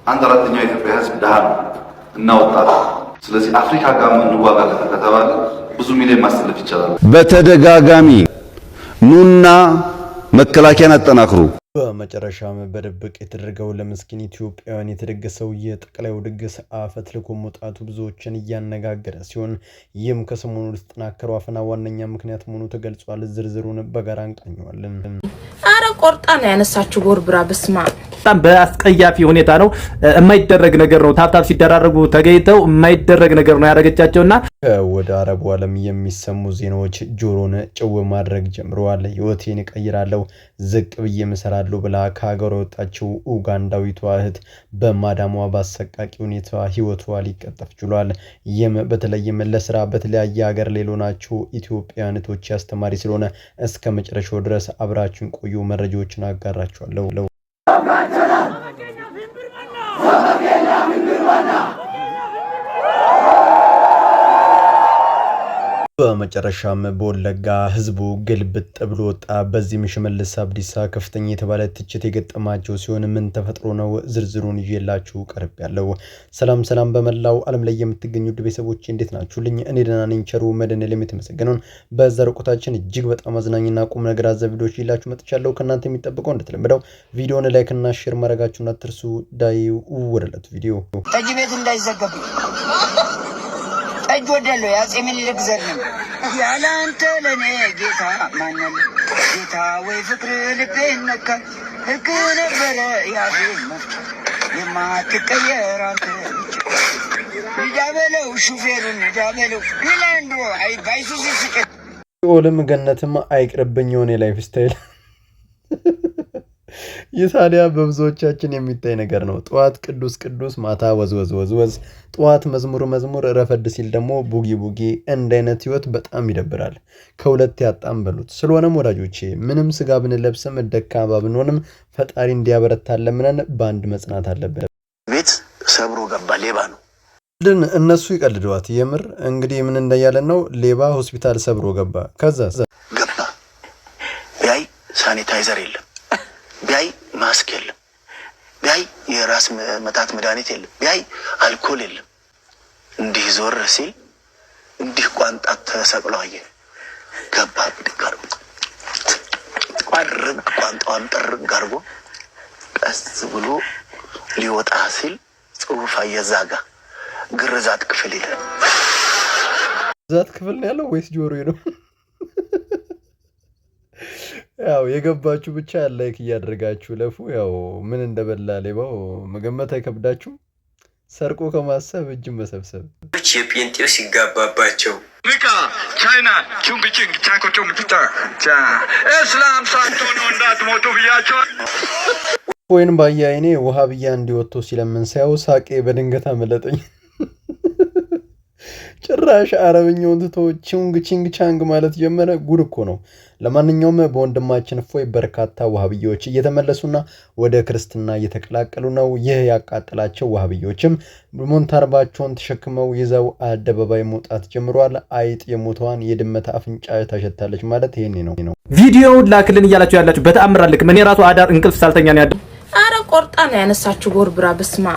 አንድ አራተኛው የኢትዮጵያ ህዝብ ድሃ ነው እና ወጣት። ስለዚህ አፍሪካ ጋር እንዋጋለን ከተባለ ብዙ ሚሊዮን ማሰለፍ ይቻላል። በተደጋጋሚ ኑና መከላከያን አጠናክሩ። በመጨረሻም በድብቅ የተደረገው ለምስኪን ኢትዮጵያውያን የተደገሰው የጠቅላዩ ድግስ አፈትልኮ መውጣቱ ብዙዎችን እያነጋገረ ሲሆን ይህም ከሰሞኑ ለተጠናከረው አፈና ዋነኛ ምክንያት መሆኑ ተገልጿል። ዝርዝሩን በጋራ እንቃኘዋለን። አረ ቆርጣ ነው ያነሳችሁ ቦርብራ በስማ በጣም በአስቀያፊ ሁኔታ ነው። የማይደረግ ነገር ነው። ታፕታፕ ሲደራረጉ ተገይተው የማይደረግ ነገር ነው ያደረገቻቸውና ወደ አረቡ ዓለም የሚሰሙ ዜናዎች ጆሮን ጭው ማድረግ ጀምረዋል። ህይወቴን እቀይራለሁ ዝቅ ብዬ መሰራለሁ ብላ ከሀገሯ የወጣችው ኡጋንዳዊቷ እህት በማዳሟ በአሰቃቂ ሁኔታ ህይወቷ ሊቀጠፍ ችሏል። ይህም በተለይም ለስራ በተለያየ ሀገር ሌሎናችሁ ኢትዮጵያውያን እህቶች አስተማሪ ስለሆነ እስከ መጨረሻው ድረስ አብራችን ቆዩ። መረጃዎችን አጋራችኋለሁ። በመጨረሻም በወለጋ ህዝቡ ግልብጥ ብሎ ወጣ። በዚህም ሽመልስ አብዲሳ ከፍተኛ የተባለ ትችት የገጠማቸው ሲሆን ምን ተፈጥሮ ነው? ዝርዝሩን ይዤላችሁ ቀርቤያለሁ። ሰላም በመላው ዓለም ላይ የምትገኙ ቤተሰቦች እንዴት ናችሁልኝ? እኔ ደህና ነኝ። ቸሩ መድኃኔዓለም የተመሰገነውን በዛሬው ቆይታችን እጅግ በጣም አዝናኝና ቁም ነገር አዘል ቪዲዮዎች ይዤላችሁ መጥቻለሁ። ከእናንተ የሚጠብቀው እንደተለመደው ቪዲዮውን ላይክ እና ሼር ማድረጋችሁን አትርሱ። ዳይ ወደለት ቪዲዮ ጠጅ ቤት እንዳይዘጋብ ጠጅ ወደለው ያጼ ምኒልክ ዘር ነው ያለ አንተ ለኔ ጌታ ማነው ጌታ ወይ ፍቅር ልቤን ነካ ህግ ነበረ ያፌ መፍቻ የማትቀየር አንተ ዳበለው ሹፌሩን ዳበለው ይላንዶ አይ ባይሱዚ ሲቀር ኦለም ገነትም አይቅርብኝ የሆነ ላይፍ ስታይል ይታዲያ በብዙዎቻችን የሚታይ ነገር ነው። ጧት ቅዱስ ማታ ወዝወዝ ጧት መዝሙር ረፈድ ሲል ደግሞ ቡጊ እንደ አይነት ህይወት በጣም ይደብራል። ከሁለት ያጣም በሉት። ስለሆነም ወዳጆቼ ምንም ስጋ ብንለብስም ደካማ ብንሆንም ፈጣሪ እንዲያበረታለን ምነን ባንድ መጽናት አለበት። ቤት ሰብሮ ገባ ሌባ ነው እነሱ ይቀልዷት። የምር እንግዲህ ምን እንደያለን ነው። ሌባ ሆስፒታል ሰብሮ ገባ። ከዛ ገባ ቢያይ ሳኒታይዘር የለም ቢያይ ማስክ የለም ቢያይ የራስ መታት መድኃኒት የለም ቢያይ አልኮል የለም። እንዲህ ዞር ሲል እንዲህ ቋንጣ ተሰቅሎ አየ። ገባ ድጋር ቋንጣውን ጥርግ አድርጎ ቀስ ብሎ ሊወጣ ሲል ጽሑፍ አየዛጋ ግርዛት ክፍል ይላል። ግርዛት ክፍል ነው ያለው ወይስ ጆሮ ነው? ያው የገባችሁ ብቻ ላይክ እያደረጋችሁ ለፉ። ያው ምን እንደበላ ሌባው መገመት አይከብዳችሁ። ሰርቆ ከማሰብ እጅ መሰብሰብ የጴንጤው ሲጋባባቸው ሪካ ቻይና ቹንግቺንግ ታኮቹም ፍታ እስላም ሳትሆኑ እንዳትሞቱ ብያቸው ወይን ባያይኔ ውሃ ብያ እንዲወጥቶ ሲለምን ሳይው ሳቄ በድንገት አመለጠኝ። ጭራሽ አረብኛውን ትቶ ቺንግ ቻንግ ማለት ጀመረ። ጉድ እኮ ነው። ለማንኛውም በወንድማችን ፎይ በርካታ ዋሃብዮች እየተመለሱና ወደ ክርስትና እየተቀላቀሉ ነው። ይህ ያቃጠላቸው ዋሃብዮችም ሞንታርባቸውን ተሸክመው ይዘው አደባባይ መውጣት ጀምሯል። አይጥ የሞተዋን የድመት አፍንጫ ታሸታለች ማለት ይሄኔ ነው። ቪዲዮውን ላክልን እያላችሁ ያላችሁ በተአምር አልክ። ምን የራሱ አዳር እንቅልፍ ሳልተኛ ነው ያለው። አረ ቆርጣ ነው ያነሳችሁ ቦርብራ በስማ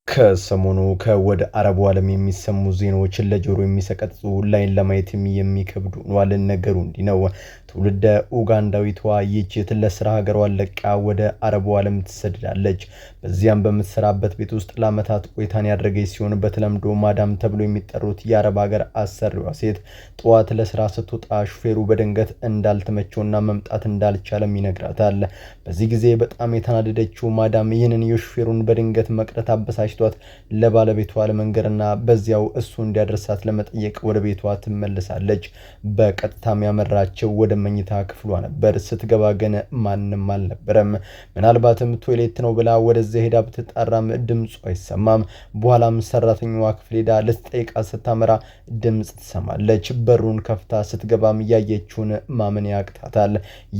ከሰሞኑ ከወደ አረቡ ዓለም የሚሰሙ ዜናዎችን ለጆሮ የሚሰቀጥጡ ላይን ለማየት የሚከብዱ ነው። ነገሩ እንዲህ ነው። ትውልደ ኡጋንዳዊቷ ይህች ለስራ ሀገሯን ለቃ ወደ አረቡ ዓለም ትሰደዳለች። በዚያም በምትሰራበት ቤት ውስጥ ለዓመታት ቆይታን ያደረገች ሲሆን በተለምዶ ማዳም ተብሎ የሚጠሩት የአረብ ሀገር አሰሪዋ ሴት ጠዋት ለስራ ስትወጣ ሹፌሩ በድንገት እንዳልተመቸውና መምጣት እንዳልቻለም ይነግራታል። በዚህ ጊዜ በጣም የተናደደችው ማዳም ይህንን የሹፌሩን በድንገት መቅረት አበሳጭቷት ለባለቤቷ ለመንገርና በዚያው እሱ እንዲያደርሳት ለመጠየቅ ወደ ቤቷ ትመለሳለች። በቀጥታም ያመራቸው ወደ መኝታ ክፍሏ ነበር። ስትገባ ግን ማንም አልነበረም። ምናልባትም ቶይሌት ነው ብላ ወደዚያ ሄዳ ብትጣራም ድምፁ አይሰማም። በኋላም ሰራተኛዋ ክፍል ሄዳ ልትጠይቃት ስታመራ ድምፅ ትሰማለች። በሩን ከፍታ ስትገባም ያየችውን ማመን ያቅታታል።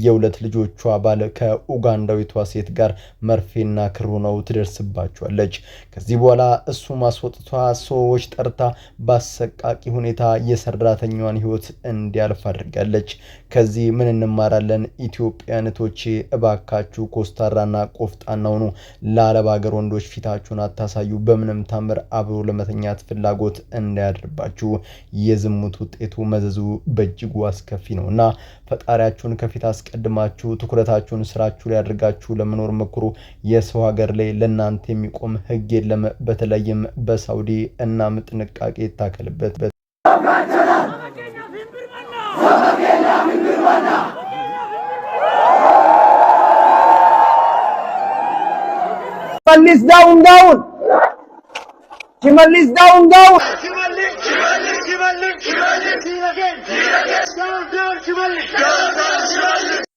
የሁለት ልጆቿ ባል ከኡጋንዳዊቷ ሴት ጋር መርፌና ክር ሆነው ትደርስባቸዋለች። ከዚህ ከዚህ በኋላ እሱ ማስወጥቷ ሰዎች ጠርታ ባሰቃቂ ሁኔታ የሰራተኛዋን ህይወት እንዲያልፍ አድርጋለች። ከዚህ ምን እንማራለን? ኢትዮጵያኖች እባካችሁ ኮስታራና ቆፍጣና ሁኑ። ለአረብ ሀገር ወንዶች ፊታችሁን አታሳዩ። በምንም ታምር አብሮ ለመተኛት ፍላጎት እንዳያድርባችሁ። የዝሙት ውጤቱ መዘዙ በእጅጉ አስከፊ ነውና ፈጣሪያችሁን ከፊት አስቀድማችሁ ትኩረታችሁን ስራችሁ ላይ አድርጋችሁ ለመኖር መክሩ። የሰው ሀገር ላይ ለናንተ የሚቆም ህግ የለም። በተለይም በሳውዲ እናም ጥንቃቄ ይታከልበት። Shimallis down. Shimallis down.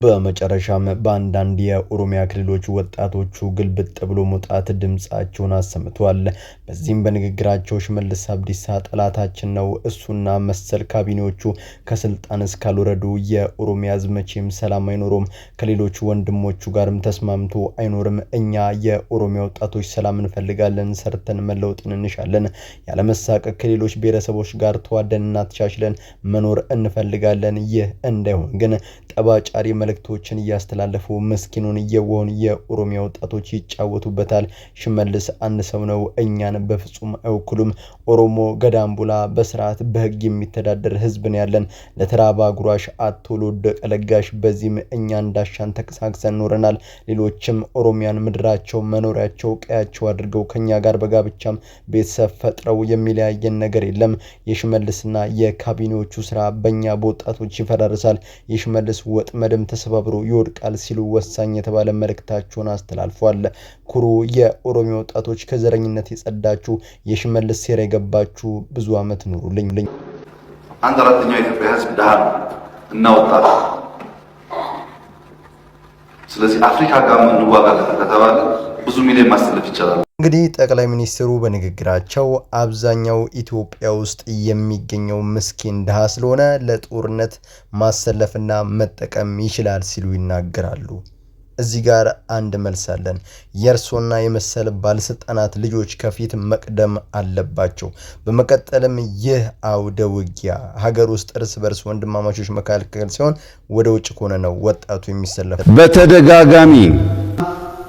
በመጨረሻም በአንዳንድ የኦሮሚያ ክልሎች ወጣቶቹ ግልብጥ ብሎ መውጣት ድምጻቸውን አሰምተዋል። በዚህም በንግግራቸው ሽመልስ አብዲሳ ጠላታችን ነው፣ እሱና መሰል ካቢኔዎቹ ከስልጣን እስካልወረዱ የኦሮሚያ ህዝብ መቼም ሰላም አይኖርም፣ ከሌሎች ወንድሞቹ ጋርም ተስማምቶ አይኖርም። እኛ የኦሮሚያ ወጣቶች ሰላም እንፈልጋለን፣ ሰርተን መለውጥን እንሻለን፣ ያለመሳቀቅ ከሌሎች ብሔረሰቦች ጋር ተዋደንና ተቻችለን መኖር እንፈልጋለን። ይህ እንዳይሆን ግን ጠባጫሪ መልእክቶችን እያስተላለፉ ምስኪኑን የወውን የኦሮሚያ ወጣቶች ይጫወቱበታል። ሽመልስ አንድ ሰው ነው፣ እኛን በፍጹም አይወክሉም። ኦሮሞ ገዳምቡላ በስርዓት በህግ የሚተዳደር ህዝብ ነው ያለን። ለተራባ ጉራሽ አቶ ለወደቀ ለጋሽ። በዚህም እኛ እንዳሻን ተከሳክሰን ኖረናል። ሌሎችም ኦሮሚያን ምድራቸው መኖሪያቸው ቀያቸው አድርገው ከኛ ጋር በጋብቻም ቤተሰብ ፈጥረው የሚለያየን ነገር የለም። የሽመልስና የካቢኔዎቹ ስራ በእኛ በወጣቶች ይፈራርሳል። የሽመልስ ወጥመድም ተሰባብሮ ይወድቃል ሲሉ ወሳኝ የተባለ መልእክታቸውን አስተላልፏል። ኩሩ የኦሮሚያ ወጣቶች፣ ከዘረኝነት የጸዳችሁ የሽመልስ ሴራ የገባችሁ ብዙ አመት ኑሩልኝ። አንድ አራተኛው የኢትዮጵያ ህዝብ ድሃ ነው እና ወጣት። ስለዚህ አፍሪካ ጋር እንዋጋ ከተባለ ብዙ ሚሊዮን ማሰለፍ ይቻላል። እንግዲህ ጠቅላይ ሚኒስትሩ በንግግራቸው አብዛኛው ኢትዮጵያ ውስጥ የሚገኘው ምስኪን ድሃ ስለሆነ ለጦርነት ማሰለፍና መጠቀም ይችላል ሲሉ ይናገራሉ። እዚህ ጋር አንድ መልስ አለን። የእርሶና የመሰል ባለስልጣናት ልጆች ከፊት መቅደም አለባቸው። በመቀጠልም ይህ አውደ ውጊያ ሀገር ውስጥ እርስ በርስ ወንድማማቾች መካከል ሲሆን ወደ ውጭ ከሆነ ነው ወጣቱ የሚሰለፍ። በተደጋጋሚ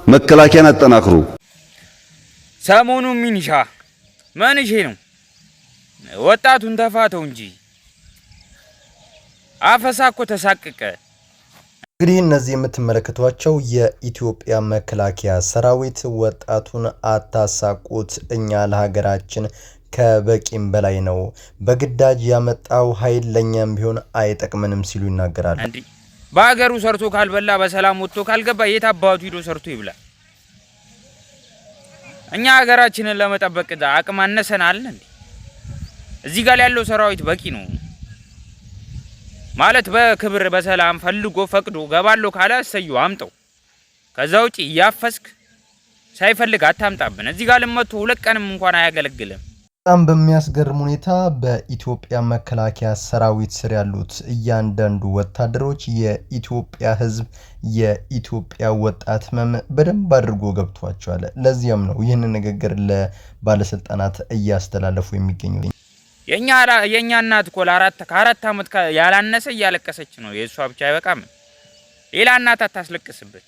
መከላከያን አጠናክሩ። ሰሞኑ ሚኒሻ መንሼ ነው ወጣቱን ተፋተው እንጂ አፈሳ እኮ ተሳቀቀ። እንግዲህ እነዚህ የምትመለከቷቸው የኢትዮጵያ መከላከያ ሰራዊት ወጣቱን አታሳቁት፣ እኛ ለሀገራችን ከበቂም በላይ ነው፣ በግዳጅ ያመጣው ኃይል ለኛም ቢሆን አይጠቅመንም ሲሉ ይናገራሉ። እንዴ በአገሩ ሰርቶ ካልበላ በሰላም ወጥቶ ካልገባ የት አባቱ ሄዶ ሰርቶ ይብላ? እኛ ሀገራችንን ለመጠበቅ አቅም አነሰናል እንዴ? እዚህ ጋር ያለው ሰራዊት በቂ ነው ማለት በክብር በሰላም ፈልጎ ፈቅዶ ገባለው ካለ አሰዩ አምጠው። ከዛ ውጪ ያፈስክ ሳይፈልግ አታምጣብን። እዚህ ጋር ለመቶ ሁለት ቀንም እንኳን አያገለግልም። በጣም በሚያስገርም ሁኔታ በኢትዮጵያ መከላከያ ሰራዊት ስር ያሉት እያንዳንዱ ወታደሮች የኢትዮጵያ ህዝብ የኢትዮጵያ ወጣት ህመም በደንብ አድርጎ ገብቷቸዋል። ለዚያም ነው ይህን ንግግር ለባለስልጣናት እያስተላለፉ የሚገኙት። የኛ እናት እኮ ከአራት አመት ያላነሰ እያለቀሰች ነው። የእሷ ብቻ አይበቃም፣ ሌላ እናት አታስለቅስበት።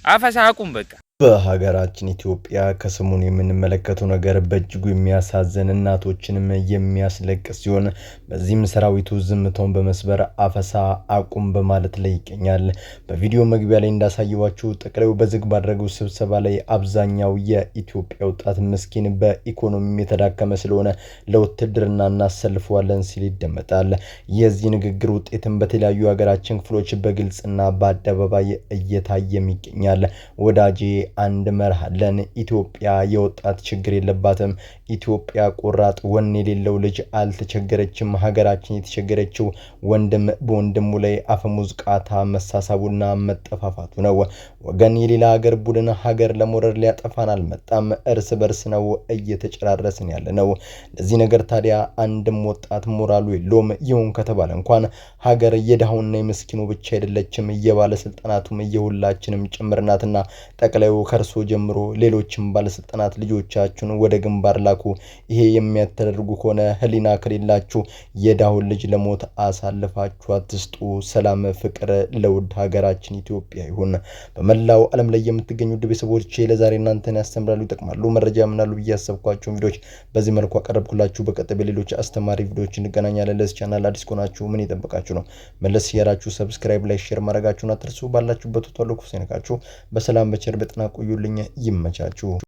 አፈሳ አቁም በቃ። በሀገራችን ኢትዮጵያ ከሰሞኑ የምንመለከተው ነገር በእጅጉ የሚያሳዝን እናቶችንም የሚያስለቅስ ሲሆን በዚህም ሰራዊቱ ዝምታውን በመስበር አፈሳ አቁም በማለት ላይ ይገኛል። በቪዲዮ መግቢያ ላይ እንዳሳየዋችሁ ጠቅላዩ በዝግ ባደረገው ስብሰባ ላይ አብዛኛው የኢትዮጵያ ወጣት ምስኪን በኢኮኖሚ የተዳከመ ስለሆነ ለውትድርና እናሰልፈዋለን ሲል ይደመጣል። የዚህ ንግግር ውጤትም በተለያዩ ሀገራችን ክፍሎች በግልጽና በአደባባይ እየታየም ይገኛል። ወዳጄ አንድ መርሃለን። ኢትዮጵያ የወጣት ችግር የለባትም። ኢትዮጵያ ቆራጥ ወኔ የሌለው ልጅ አልተቸገረችም። ሀገራችን የተቸገረችው ወንድም በወንድሙ ላይ አፈሙዝ ቃታ መሳሳቡና መጠፋፋቱ ነው። ወገን የሌላ ሀገር ቡድን ሀገር ለመውረር ሊያጠፋን አልመጣም። እርስ በርስ ነው እየተጨራረስን ያለ ነው። ለዚህ ነገር ታዲያ አንድም ወጣት ሞራሉ የለውም። ይሁን ከተባለ እንኳን ሀገር የድሃውና የምስኪኑ ብቻ አይደለችም፣ የባለስልጣናቱም የሁላችንም ጭምርናትና ጠቅላዩ ከርሶ ጀምሮ ሌሎችም ባለስልጣናት ልጆቻችሁን ወደ ግንባር ላኩ። ይሄ የሚያተደርጉ ከሆነ ህሊና ከሌላችሁ የዳውን ልጅ ለሞት አሳልፋችሁ አትስጡ። ሰላም ፍቅር ለውድ ሀገራችን ኢትዮጵያ ይሁን። በመላው ዓለም ላይ የምትገኙ ውድ ቤተሰቦቼ ለዛሬ እናንተን ያስተምራሉ፣ ይጠቅማሉ፣ መረጃ ያምናሉ ብዬ ያሰብኳቸው ቪዲዮዎች በዚህ መልኩ አቀረብኩላችሁ። በቀጣይ በሌሎች አስተማሪ ቪዲዮዎች እንገናኛለን። ለዚህ ቻናል አዲስ ከሆናችሁ ምን ይጠብቃችሁ ነው? መለስ ያላችሁ ሰብስክራይብ ላይ ሼር ማድረጋችሁን አትርሱ። ባላችሁበት ሁሉ ኩስ ይነካችሁ። በሰላም በቸር በጤና ቆዩልኝ። ይመቻችሁ።